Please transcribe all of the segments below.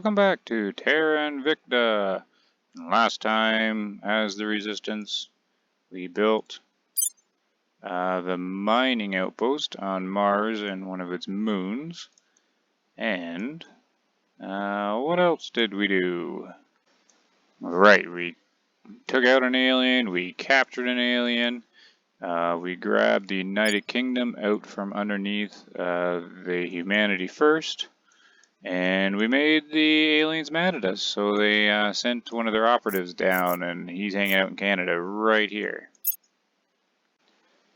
Welcome back to Terra Invicta. Last time, as the Resistance, we built the mining outpost on Mars and one of its moons. And what else did we do? Right, we took out an alien, we captured an alien, we grabbed the United Kingdom out from underneath the Humanity First. And we made the aliens mad at us, so they sent one of their operatives down, and he's hanging out in Canada right here.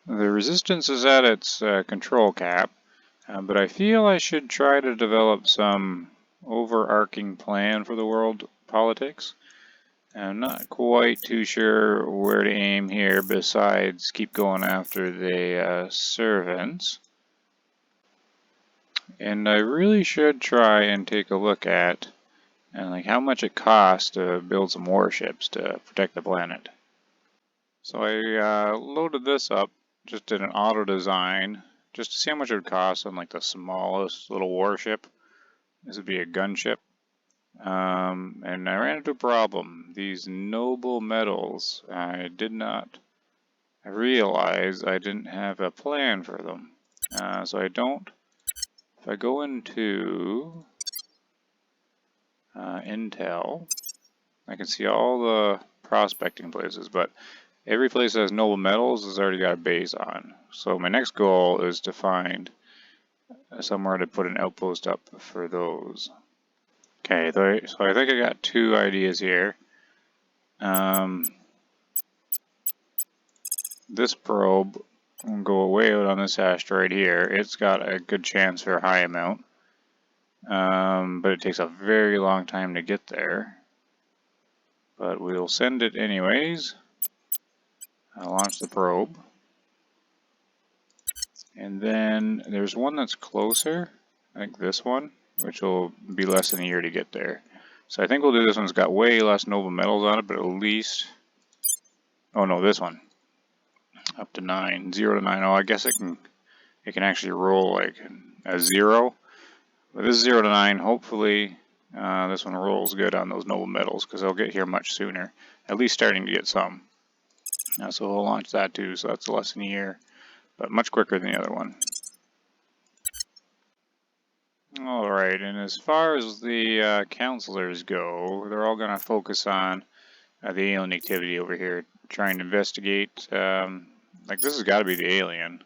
The Resistance is at its control cap, but I feel I should try to develop some overarching plan for the world politics. I'm not quite too sure where to aim here besides keep going after the servants. And I really should try and take a look at like how much it costs to build some warships to protect the planet. So I loaded this up, just did an auto design, just to see how much it would cost on like the smallest little warship. This would be a gunship. And I ran into a problem. These noble metals, I did not realize I didn't have a plan for them. So I don't. If I go into Intel, I can see all the prospecting places, but every place that has noble metals has already got a base on. So my next goal is to find somewhere to put an outpost up for those. Okay, so I think I got two ideas here. This probe will go way out on this asteroid here. It's got a good chance for a high amount. But it takes a very long time to get there. But we'll send it anyways. I'll launch the probe. And then there's one that's closer. I think this one, which will be less than a year to get there. So I think we'll do this one. It's got way less noble metals on it, but at least... Oh no, this one. Up to 9. 0 to 9. Oh, I guess it can actually roll like a 0. But this is 0 to 9. Hopefully this one rolls good on those noble metals because they'll get here much sooner. At least starting to get some. So we'll launch that too, so that's less than a year. But much quicker than the other one. Alright, and as far as the counselors go, they're all going to focus on the alien activity over here. Trying to investigate, like this has got to be the alien.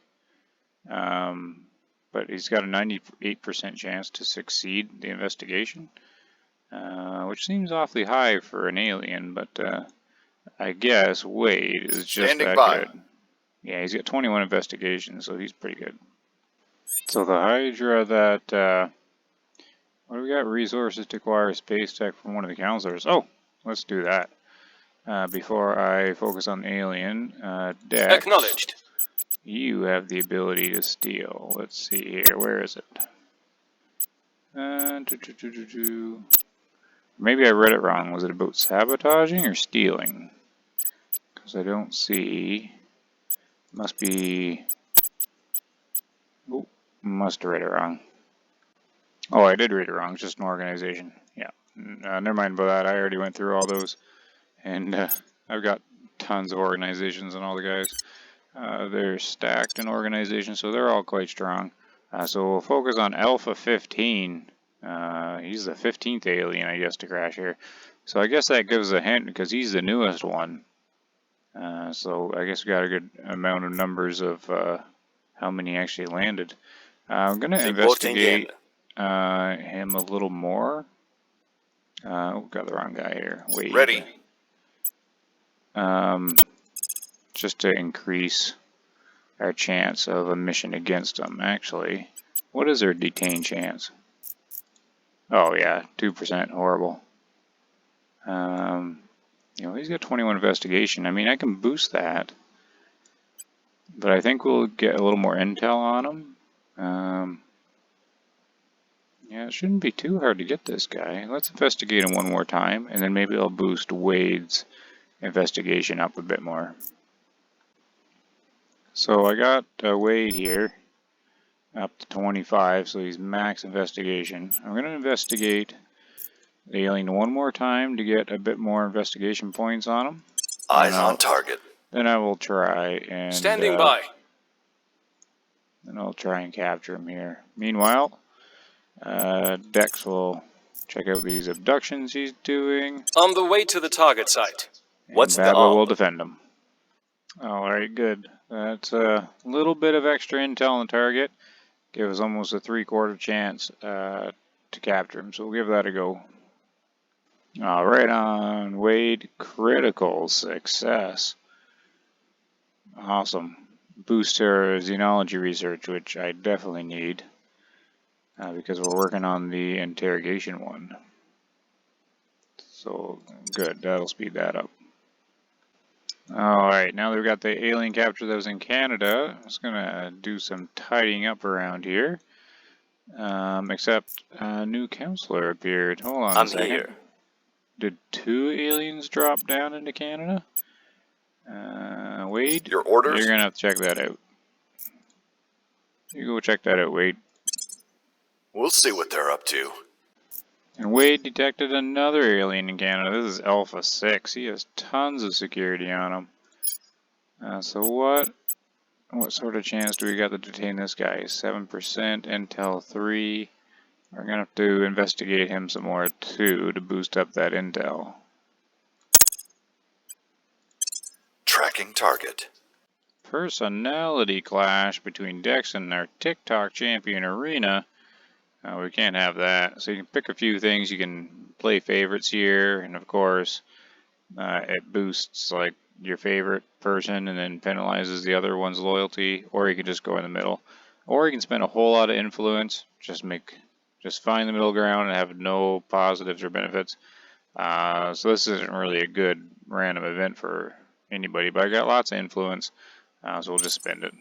But he's got a 98% chance to succeed the investigation, which seems awfully high for an alien, but I guess Wade is just that good. Yeah, he's got 21 investigations, so he's pretty good. So the Hydra that, what do we got? Resources to acquire space tech from one of the counselors. Oh, let's do that. Before I focus on the alien, Dex. Acknowledged. You have the ability to steal. Let's see here. Where is it? Maybe I read it wrong. Was it about sabotaging or stealing? Because I don't see. Must be. Oh, must have read it wrong. Oh, I did read it wrong. It's just an organization. Yeah. Never mind about that. I already went through all those. And I've got tons of organizations and all the guys. They're stacked in organizations, so they're all quite strong. So we'll focus on Alpha 15. He's the 15th alien, I guess, to crash here. So I guess that gives a hint because he's the newest one. So I guess we got a good amount of numbers of how many actually landed. I'm going to investigate him a little more. Oh, got the wrong guy here. Wait. Ready. Just to increase our chance of a mission against them. Actually, what is their detain chance? Oh yeah, 2%. Horrible. You know, he's got 21 investigation. I mean, I can boost that, but I think we'll get a little more intel on him. Yeah, it shouldn't be too hard to get this guy. Let's investigate him one more time, and then maybe I'll boost Wade's investigation up a bit more. So I got Wade here up to 25, so he's max investigation. I'm going to investigate the alien one more time to get a bit more investigation points on him. Eyes on target. Then I will try and standing by. Then I'll try and capture him here. Meanwhile, Dex will check out these abductions he's doing. On the way to the target site. What's and Baba the will defend him. Alright, good. That's a little bit of extra intel on the target. Give us almost a 3/4 chance to capture him, so we'll give that a go. Alright, on Wade, critical success. Awesome. Boost her xenology research, which I definitely need. Because we're working on the interrogation one. So, good. That'll speed that up. Alright, now that we've got the alien capture that was in Canada, I'm just going to do some tidying up around here. Except a new counselor appeared. Hold on a second. Here. Did 2 aliens drop down into Canada? Wade? Your orders? You're going to have to check that out. You go check that out, Wade. We'll see what they're up to. And Wade detected another alien in Canada. This is Alpha 6. He has tons of security on him. So what sort of chance do we got to detain this guy? 7%, intel 3. We're going to have to investigate him some more too to boost up that intel. Tracking target. Personality clash between Dex and our TikTok champion Arena. We can't have that. So you can pick a few things. You can play favorites here, and of course, it boosts like your favorite person and then penalizes the other one's loyalty. Or you can just go in the middle. Or you can spend a whole lot of influence. Just find the middle ground and have no positives or benefits. So this isn't really a good random event for anybody, but I got lots of influence, so we'll just spend it.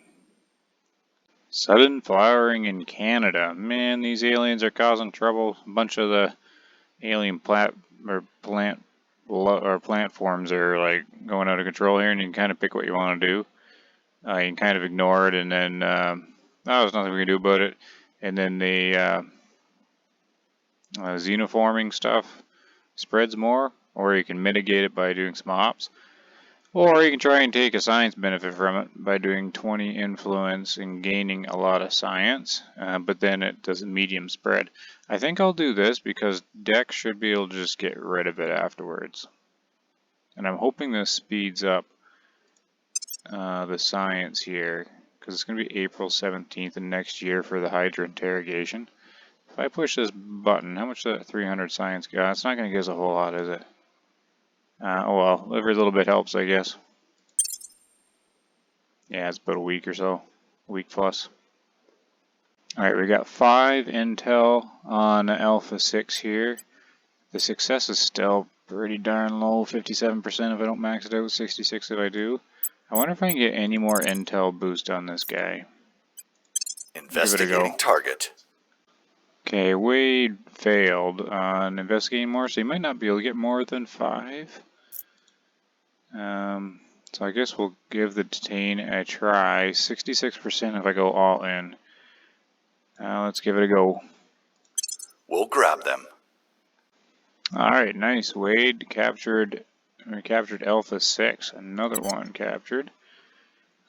Sudden flowering in Canada. Man, these aliens are causing trouble. A bunch of the alien plant forms are like going out of control here, and you can kind of pick what you want to do. You can kind of ignore it, and then there's nothing we can do about it. And then the xenoforming stuff spreads more, or you can mitigate it by doing some ops. Or you can try and take a science benefit from it by doing 20 influence and gaining a lot of science, but then it does a medium spread. I think I'll do this because Dex should be able to just get rid of it afterwards. And I'm hoping this speeds up the science here, because it's going to be April 17th of next year for the Hydra interrogation. If I push this button, how much does that 300 science got? It's not going to give us a whole lot, is it? Oh well, every little bit helps, I guess. Yeah, it's about a week or so. A week plus. Alright, we got 5 intel on Alpha 6 here. The success is still pretty darn low, 57% if I don't max it out, 66 if I do. I wonder if I can get any more intel boost on this guy. Investigating target. Okay, Wade failed on investigating more, so he might not be able to get more than 5. So I guess we'll give the detain a try. 66% if I go all in. Let's give it a go. We'll grab them. Alright, nice. Wade captured Alpha 6. Another one captured.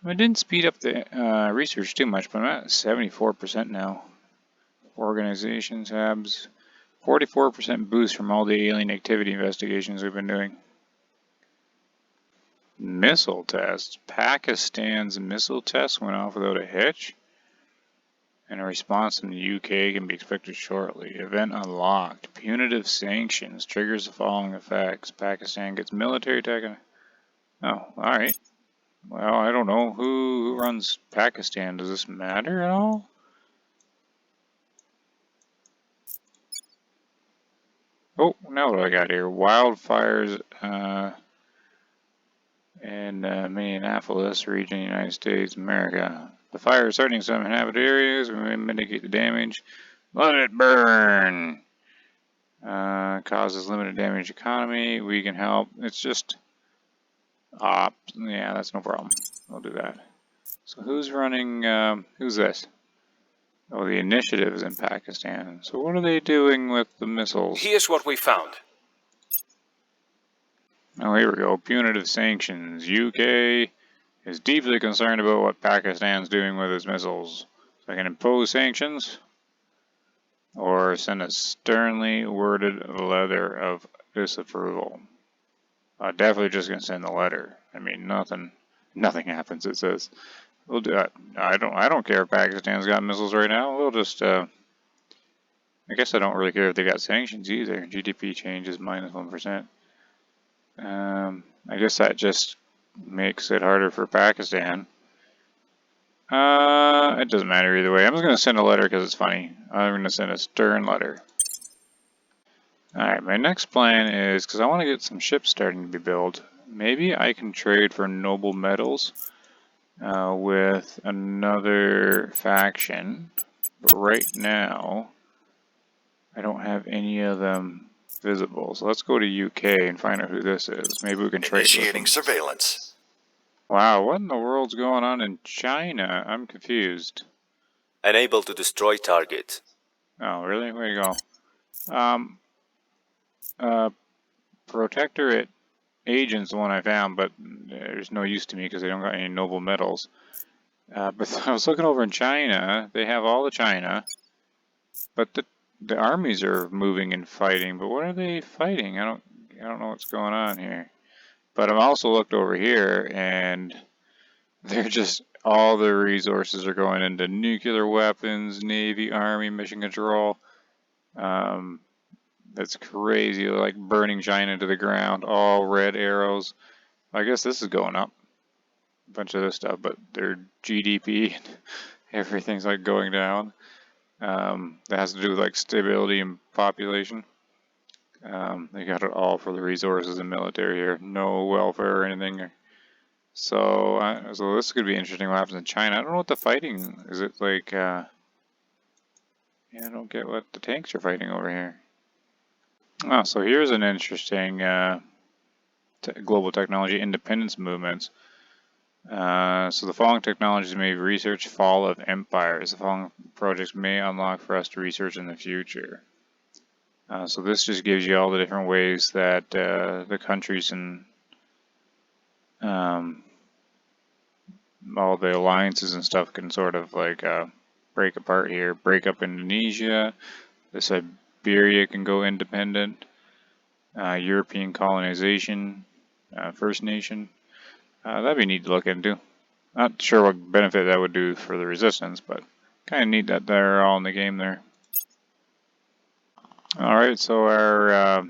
I didn't speed up the research too much, but I'm at 74% now. Organization tabs. 44% boost from all the alien activity investigations we've been doing. Missile tests. Pakistan's missile test went off without a hitch. And a response from the UK can be expected shortly. Event unlocked. Punitive sanctions. Triggers the following effects. Pakistan gets military tech. Oh, alright. Well, I don't know. Who runs Pakistan? Does this matter at all? Oh, now what do I got here? Wildfires in Minneapolis region, United States, America. The fire is starting some inhabited areas. We may mitigate the damage. Let it burn! Causes limited damage to economy. We can help. It's just ops. Yeah, that's no problem. We'll do that. So who's running? Who's this? Oh, the initiative is in Pakistan. So what are they doing with the missiles? Here's what we found. Oh, here we go. Punitive sanctions. UK is deeply concerned about what Pakistan's doing with its missiles. So I can impose sanctions or send a sternly worded letter of disapproval. Definitely just gonna send the letter. I mean, nothing happens. It says we'll do. I don't care if Pakistan's got missiles right now. We'll just. I guess I don't really care if they got sanctions either. GDP changes -1%. I guess that just makes it harder for Pakistan. It doesn't matter either way. I'm just gonna send a letter because it's funny. I'm gonna send a stern letter. Alright, my next plan is, because I want to get some ships starting to be built, maybe I can trade for noble metals with another faction. But right now, I don't have any of them visible. So let's go to UK and find out who this is. Maybe we can trade with them. Initiating surveillance. Wow, what in the world's going on in China? I'm confused. Unable to destroy target. Oh, really? Way to go. Protectorate agent's the one I found, but there's no use to me because they don't got any noble metals. But I was looking over in China. They have all the China, but the armies are moving and fighting. But what are they fighting? I don't know what's going on here. But I've also looked over here, and they're just all their resources are going into nuclear weapons, Navy, Army, mission control. That's crazy. They're like burning China to the ground. All red arrows. I guess this is going up. A bunch of this stuff, but their GDP, everything's like going down. That has to do with like stability and population. They got it all for the resources and military here. No welfare or anything. So, so this could be interesting. What happens in China? I don't know what the fighting is. It like, yeah, I don't get what the tanks are fighting over here. Oh, so here's an interesting global technology independence movements. So the following technologies may research fall of empires. The following projects may unlock for us to research in the future. So this just gives you all the different ways that the countries and all the alliances and stuff can sort of like break apart here. Break up Indonesia. The Siberia can go independent. European colonization. First Nation. That'd be neat to look into. Not sure what benefit that would do for the resistance, but kind of neat that they're all in the game there. Alright, so our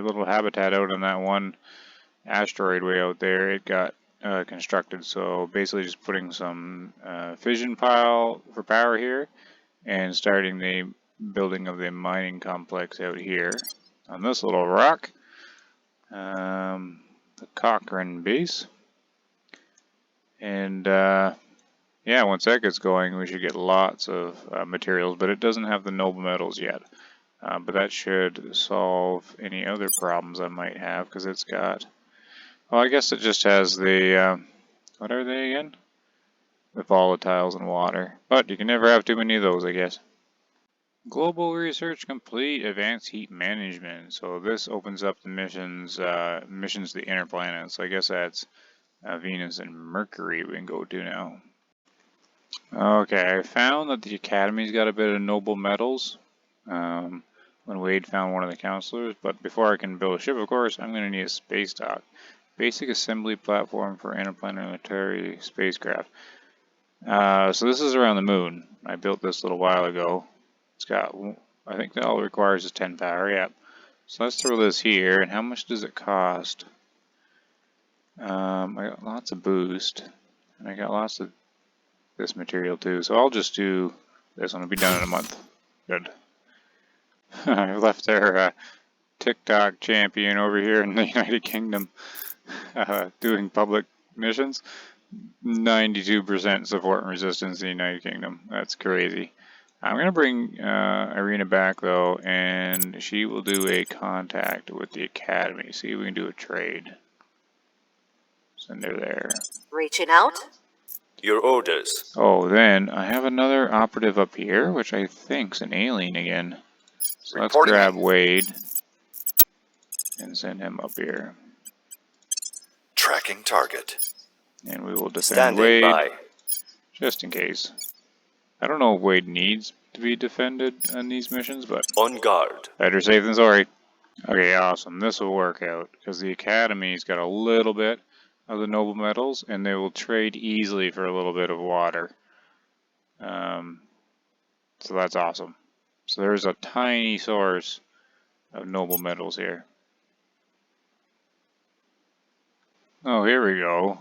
little habitat out on that one asteroid way out there, it got constructed. So basically just putting some fission pile for power here and starting the building of the mining complex out here on this little rock. The Cochrane base. And yeah, once that gets going, we should get lots of materials, but it doesn't have the noble metals yet. But that should solve any other problems I might have, because it's got, well, I guess it just has the, what are they again? The volatiles and water. But you can never have too many of those, I guess. Global research complete, advanced heat management. So this opens up the missions to the inner planets. So I guess that's Venus and Mercury we can go to now. Okay, I found that the Academy's got a bit of noble metals. When Wade found one of the counselors, but before I can build a ship, of course, I'm going to need a space dock. Basic assembly platform for interplanetary spacecraft. So this is around the moon. I built this a little while ago. It's got, I think that all it requires is 10 power, yeah. So let's throw this here, and how much does it cost? I got lots of boost, and I got lots of this material too, so I'll just do this one. It'll be done in a month. Good. I left our TikTok champion over here in the United Kingdom doing public missions. 92% support and resistance in the United Kingdom. That's crazy. I'm going to bring Irina back though, and she will do a contact with the Academy. See if we can do a trade. Send her there. Reaching out? Your orders. Oh, then I have another operative up here, which I think's an alien again. So let's Reporting grab in. Wade and send him up here. Tracking target. And we will defend Standing Wade, by. just in case. I don't know if Wade needs to be defended on these missions, but On guard. better safe than sorry. Okay, awesome. This will work out, because the Academy's got a little bit of the noble metals, and they will trade easily for a little bit of water. So that's awesome. So there's a tiny source of noble metals here. Oh, here we go.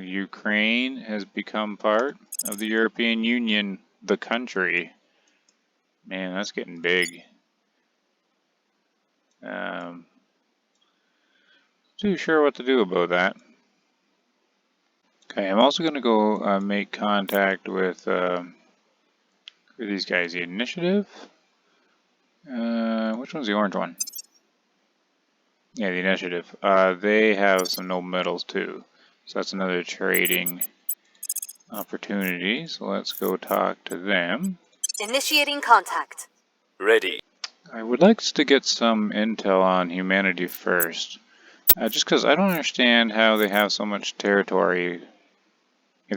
Ukraine has become part of the European Union, the country. Man, that's getting big. Too sure what to do about that. Okay, I'm also going to go make contact with who are these guys? The Initiative? Which one's the orange one? Yeah, the Initiative. They have some noble metals too. So that's another trading opportunity. So let's go talk to them. Initiating contact. Ready. I would like to get some intel on humanity first. Just because I don't understand how they have so much territory.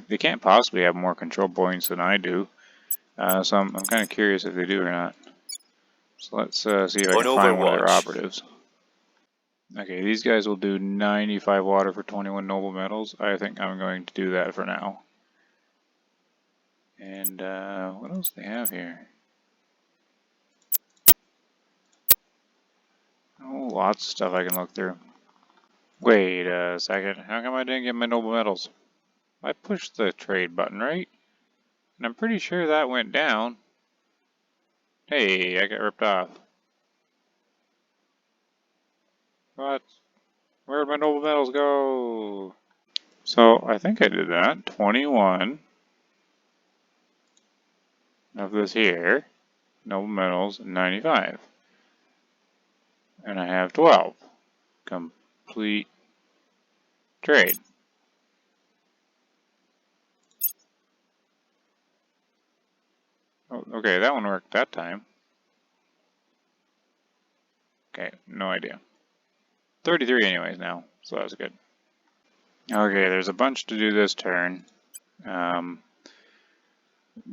They can't possibly have more control points than I do. So I'm kind of curious if they do or not. So let's see if I On can find one of their Overwatch. operatives. Okay, these guys will do 95 water for 21 noble metals. I think I'm going to do that for now. And what else do they have here? Oh, lots of stuff I can look through. Wait a second. How come I didn't get my noble metals? I pushed the trade button, right? And I'm pretty sure that went down. Hey, I got ripped off. What? Where'd my noble metals go? So, I think I did that. 21 of this here. Noble metals, 95. And I have 12. Complete trade. Oh, okay, that one worked that time. Okay, no idea. 33 anyways now, so that's good. Okay, there's a bunch to do this turn.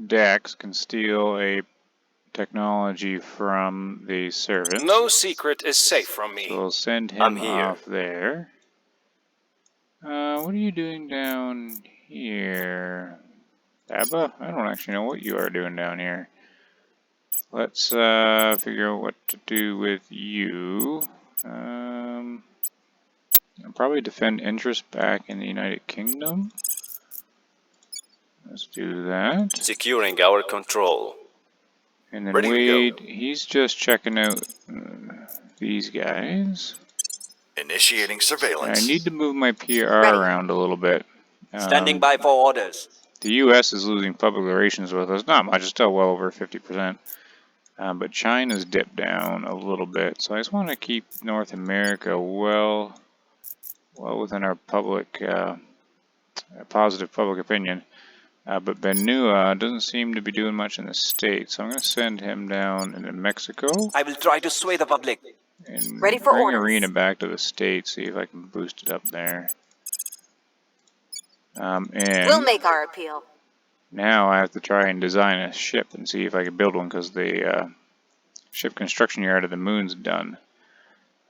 Dex can steal a technology from the servants. No secret is safe from me. So we'll send I'm him here. off there. What are you doing down here? Abba? I don't actually know what you are doing down here. Let's figure out what to do with you. I'll probably defend interest back in the United Kingdom. Let's do that. Securing our control. And then Ready to go. Wade, he's just checking out these guys. Initiating I surveillance. need to move my PR Ready. around a little bit. Standing by for orders. The U.S. is losing public relations with us. Not much, it's still well over 50%. But China's dipped down a little bit. So I just want to keep North America well within our public, positive public opinion. But Benua doesn't seem to be doing much in the States. So I'm going to send him down into Mexico. I will try to sway the public. And Ready for bring orders. Arena back to the States, see if I can boost it up there. And We'll make our appeal. now I have to try and design a ship and see if I can build one because the ship construction yard of the moon's done.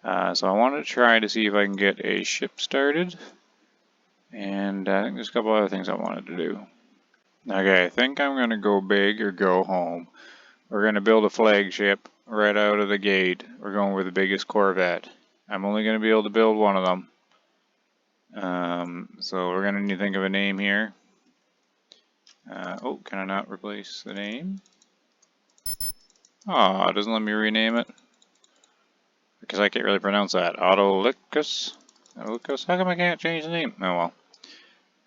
So I want to try to see if I can get a ship started. And I think there's a couple other things I wanted to do. Okay, I think I'm going to go big or go home. We're going to build a flagship right out of the gate. We're going with the biggest Corvette. I'm only going to be able to build one of them. So we're going to need to think of a name here. Oh, can I not replace the name? Oh, it doesn't let me rename it. Because I can't really pronounce that. Autolycus? Autolycus? How come I can't change the name? Oh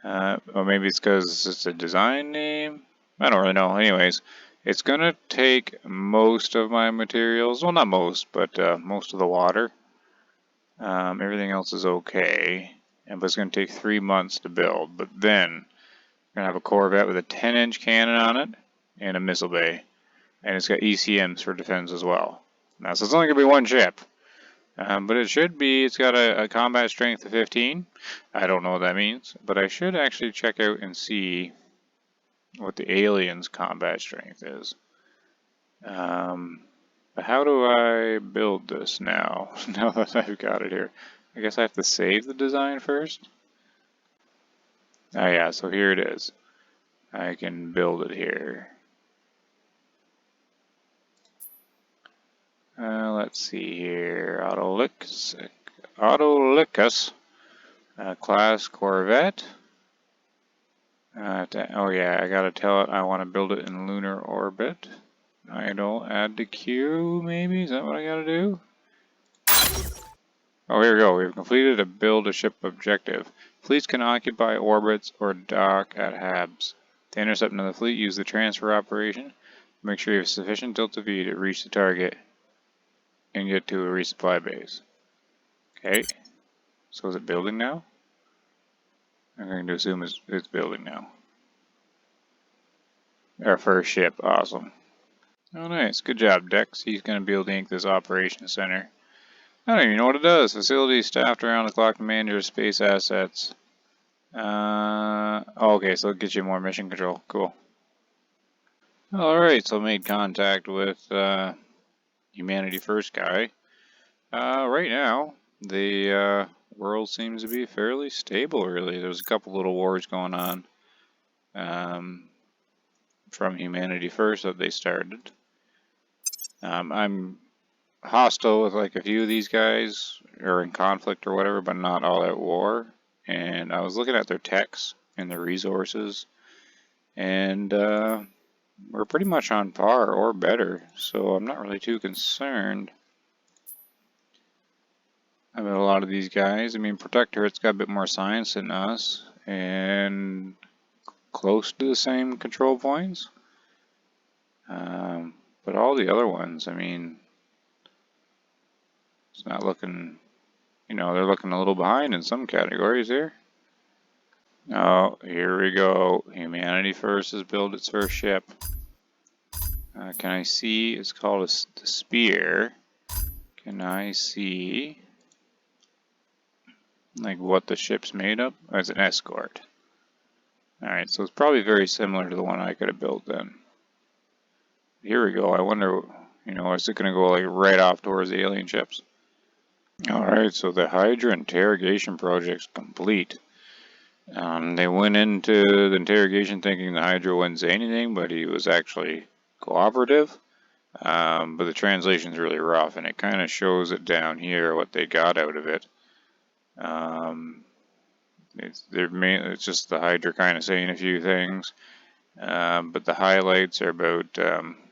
well. Or maybe it's because it's a design name? I don't really know. Anyways, it's going to take most of my materials. Well, not most, but most of the water. Everything else is okay. But it's going to take 3 months to build. But then, We're gonna have a Corvette with a 10-inch cannon on it and a missile bay, and it's got ECMs for defense as well. Now, so it's only gonna be one ship, but it should be. It's got a combat strength of 15. I don't know what that means, but I should actually check out and see what the aliens' combat strength is. But how do I build this now? Now that I've got it here, I guess I have to save the design first. Oh yeah, so here it is. I can build it here. Let's see here. Autolicus. Class Corvette. Oh yeah, I gotta tell it I want to build it in lunar orbit. Idle, add to queue, maybe? Is that what I gotta do? Oh, here we go. We've completed a build a ship objective. Fleets can occupy orbits or dock at HABs. To intercept another fleet, use the transfer operation. Make sure you have sufficient delta V to reach the target and get to a resupply base. Okay. So is it building now? I'm going to assume it's building now. Our first ship. Awesome. Oh, nice. Good job, Dex. He's going to be able to ink this operations center. I don't even know what it does. Facilities staffed around the clock to manage your space assets. Okay, so it gets you more mission control. Cool. Alright, so I made contact with Humanity First guy. Right now, the world seems to be fairly stable, really. There's a couple little wars going on from Humanity First that they started. I'm hostile with like a few of these guys, or in conflict or whatever, but not all at war. And I was looking at their techs and their resources, and we're pretty much on par or better, so I'm not really too concerned about a lot of these guys. I mean, Protectorate's got a bit more science than us, and close to the same control points. But all the other ones, I mean, it's not looking, they're looking a little behind in some categories here. Oh, here we go. Humanity First has built its first ship. Can I see? It's called the Spear. Can I see like what the ship's made of? Oh, it's an escort. Alright, so it's probably very similar to the one I could have built then. Here we go. I wonder, is it going to go like right off towards the alien ships? Alright, so the Hydra interrogation project's complete. They went into the interrogation thinking the Hydra wouldn't say anything, but he was actually cooperative. But the translation's really rough, and it kind of shows it down here what they got out of it. It's just the Hydra kind of saying a few things, but the highlights are about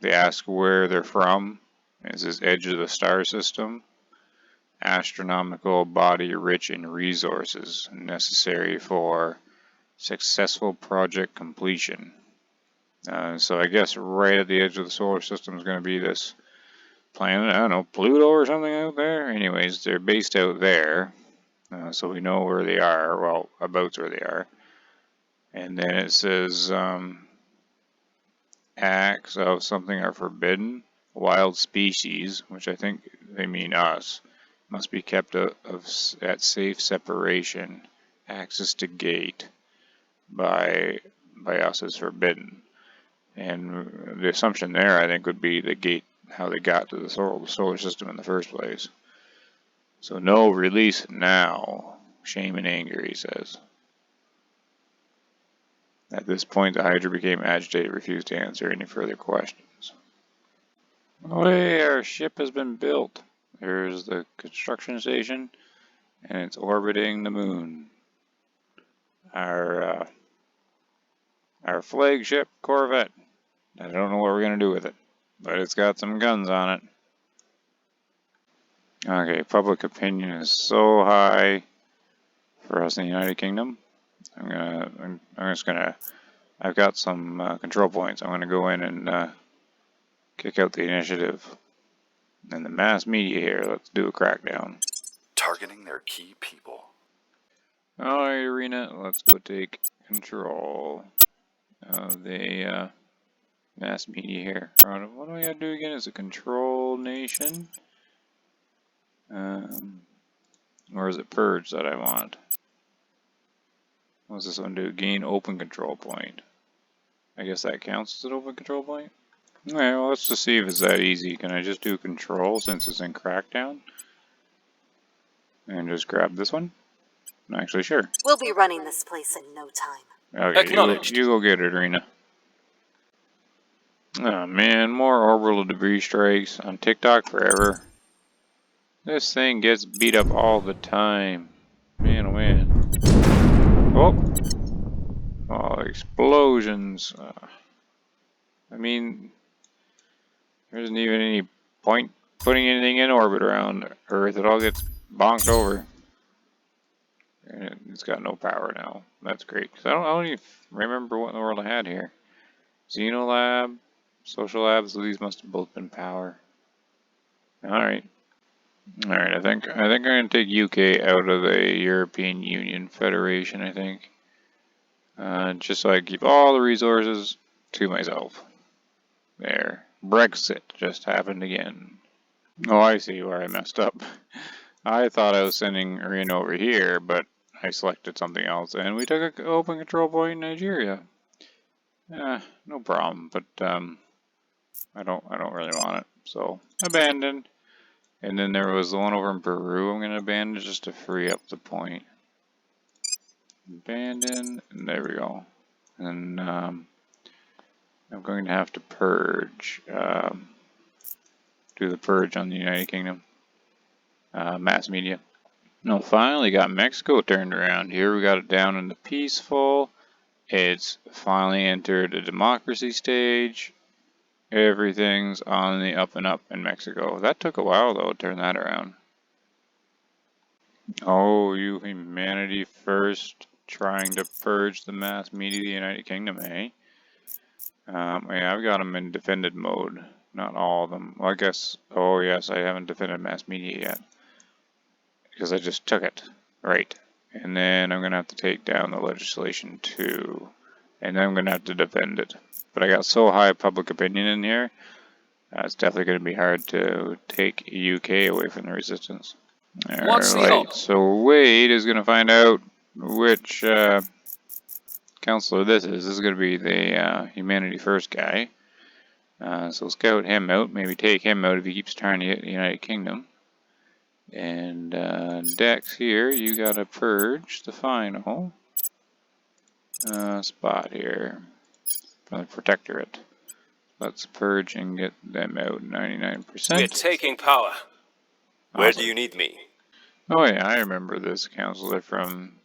they ask where they're from. It's this edge of the star system. Astronomical body rich in resources necessary for successful project completion. So I guess right at the edge of the solar system is going to be this planet, I don't know, Pluto or something out there. Anyways, they're based out there, so we know where they are, well, about where they are. And then it says acts of something are forbidden. Wild species, which I think they mean us, must be kept at safe separation. Access to gate by us is forbidden. And the assumption there, I think, would be the gate, how they got to the solar system in the first place. So no release now. Shame and anger, he says. At this point, the Hydra became agitated, refused to answer any further questions. Oh, hey, our ship has been built. There's the construction station, and it's orbiting the moon. Our flagship Corvette. I don't know what we're going to do with it, but it's got some guns on it. Okay, public opinion is so high for us in the United Kingdom. I've got some control points. I'm gonna go in and kick out the initiative and the mass media here. Let's do a crackdown. Targeting their key people. Alright, Arena, let's go take control. of the mass media here. What do we gotta do again? Is a control nation? Or is it purge that I want? What's this one do? Gain open control point. I guess that counts as an open control point? Alright, well let's just see if it's that easy. Can I just do control since it's in Crackdown? And just grab this one? Actually, sure. We'll be running this place in no time. Okay, Acknowledged. you go get it, Rena. Oh man, more orbital debris strikes on TikTok forever. This thing gets beat up all the time. Man, oh man. Oh! Oh, explosions. I mean, there isn't even any point putting anything in orbit around Earth. It all gets bonked over. And it's got no power now. That's great. Cause I don't even remember what in the world I had here. Xenolab, Social Labs, so these must have both been power. Alright. Alright, I think I'm gonna take UK out of the European Union Federation, I think. Just so I keep all the resources to myself. There. Brexit just happened again. Oh, I see where I messed up. I thought I was sending Iran over here, but I selected something else, and we took an open control point in Nigeria. No problem, but I don't really want it, so abandon. And then there was the one over in Peru I'm gonna abandon just to free up the point. Abandon, and there we go. And I'm going to have to purge, do the purge on the United Kingdom, mass media. No, finally got Mexico turned around here. We got it down in the peaceful. It's finally entered a democracy stage. Everything's on the up and up in Mexico. That took a while though to turn that around. Oh, you humanity first, trying to purge the mass media of the United Kingdom, eh? Yeah, I've got them in defended mode. Not all of them. Well, I guess, oh yes, I haven't defended mass media yet. Because I just took it. Right. And then I'm going to have to take down the legislation too. And then I'm going to have to defend it. But I got so high public opinion in here, it's definitely going to be hard to take UK away from the resistance. What's the Alright, hope? so Wade is going to find out which counselor this is. This is going to be the Humanity First guy. So scout him out, maybe take him out if he keeps trying to get the United Kingdom. And Dex here, you gotta purge the final spot here from the Protectorate. Let's purge and get them out 99%. We're taking power. Where Awesome. do you need me? Oh yeah, I remember this counselor from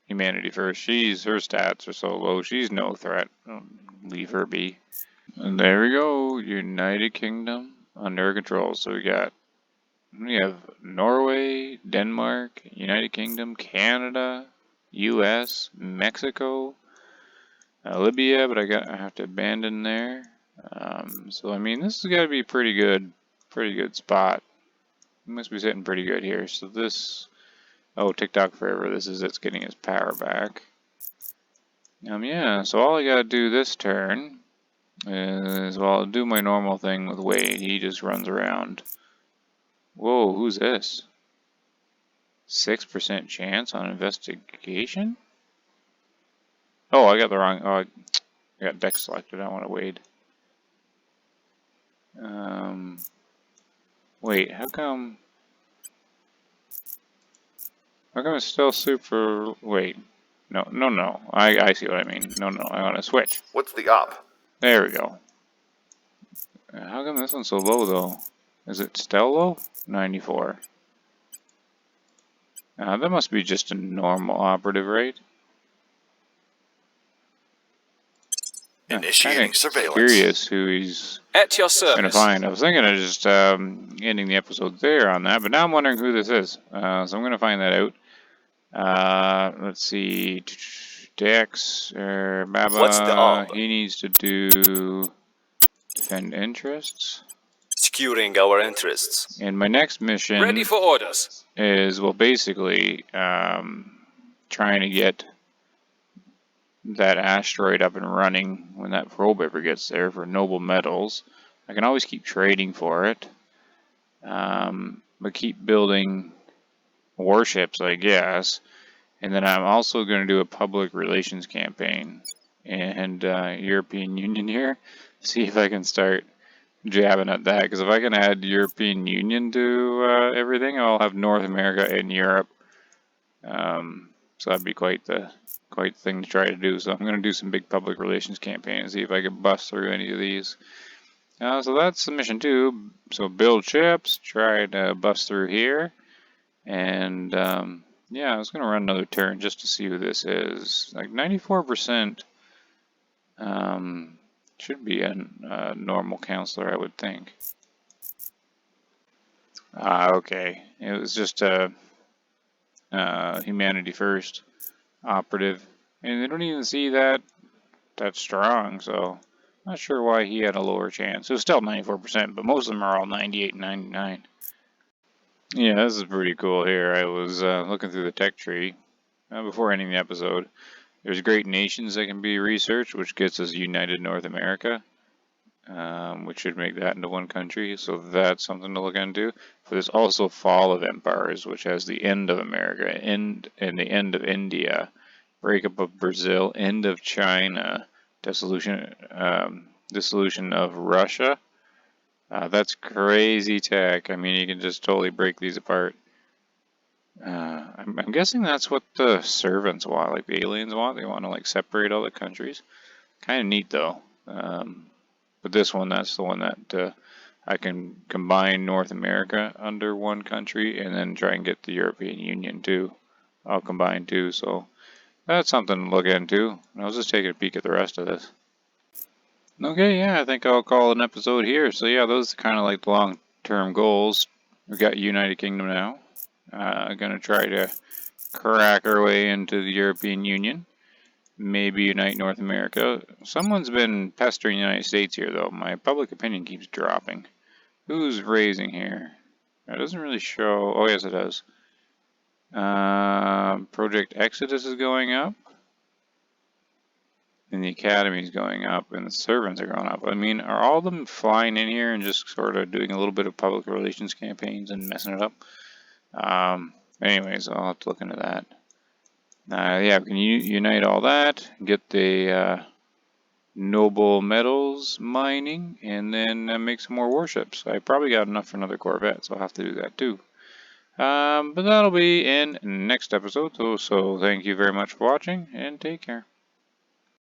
Humanity First. Her stats are so low, she's no threat. Leave her be. And there we go, United Kingdom under control. So we have Norway, Denmark, United Kingdom, Canada, U.S., Mexico, Libya, but I have to abandon there. So I mean, this has got to be pretty good spot. We must be sitting pretty good here. So this, oh, TikTok forever. This is it's getting its power back. Yeah. So all I gotta do this turn is, well, I'll do my normal thing with Wade. He just runs around. Whoa, who's this? 6% chance on investigation? Oh, I got the wrong. Oh, I got Dex selected. I want to Wade. Wait, how come? How come it's still super? Wait, no. I see what I mean. No, I want to switch. What's the op? There we go. How come this one's so low though? Is it still low? 94. That must be just a normal operative rate. Initiating surveillance. Curious who he's At your gonna service. find. I was thinking of just ending the episode there on that, but now I'm wondering who this is. So I'm gonna find that out. Let's see. Dex or Baba. What's the op? He needs to do defend interests. Securing our interests. And my next mission Ready for orders. is, well, basically trying to get that asteroid up and running when that probe ever gets there for noble metals. I can always keep trading for it, but keep building warships, I guess. And then I'm also going to do a public relations campaign and European Union here. See if I can start jabbing at that, because if I can add European Union to everything, I'll have North America and Europe. So that'd be quite the thing to try to do. So I'm going to do some big public relations campaign and see if I can bust through any of these. So that's the mission 2. So build ships, try to bust through here, and yeah, I was going to run another turn just to see who this is. Like 94%. Should be a normal counselor, I would think. Okay, it was just a humanity first operative, and they don't even see that strong, so not sure why he had a lower chance. It was still 94%, but most of them are all 98 and 99. Yeah, this is pretty cool here. I was looking through the tech tree before ending the episode. There's great nations that can be researched, which gets us United North America, which should make that into one country, so that's something to look into. But there's also Fall of Empires, which has the end of America, and the end of India, breakup of Brazil, end of China, dissolution of Russia. That's crazy tech. I mean, you can just totally break these apart. I'm guessing that's what the servants want, like the aliens want. They want to like separate all the countries. Kind of neat though. But this one, that's the one that I can combine North America under one country and then try and get the European Union too. I'll combine too, so that's something to look into. I was just taking a peek at the rest of this. Okay, yeah, I think I'll call it an episode here. So yeah, those are kind of like the long-term goals. We've got United Kingdom now. Gonna try to crack our way into the European Union. Maybe unite North America. Someone's been pestering the United States here, though. My public opinion keeps dropping. Who's raising here? It doesn't really show. Oh, yes, it does. Project Exodus is going up. And the Academy is going up. And the servants are going up. I mean, are all of them flying in here and just sort of doing a little bit of public relations campaigns and messing it up? Anyways, I'll have to look into that. Yeah, we can unite all that, get the noble metals mining, and then make some more warships. I probably got enough for another Corvette, so I'll have to do that too. But that'll be in next episode, so thank you very much for watching, and take care.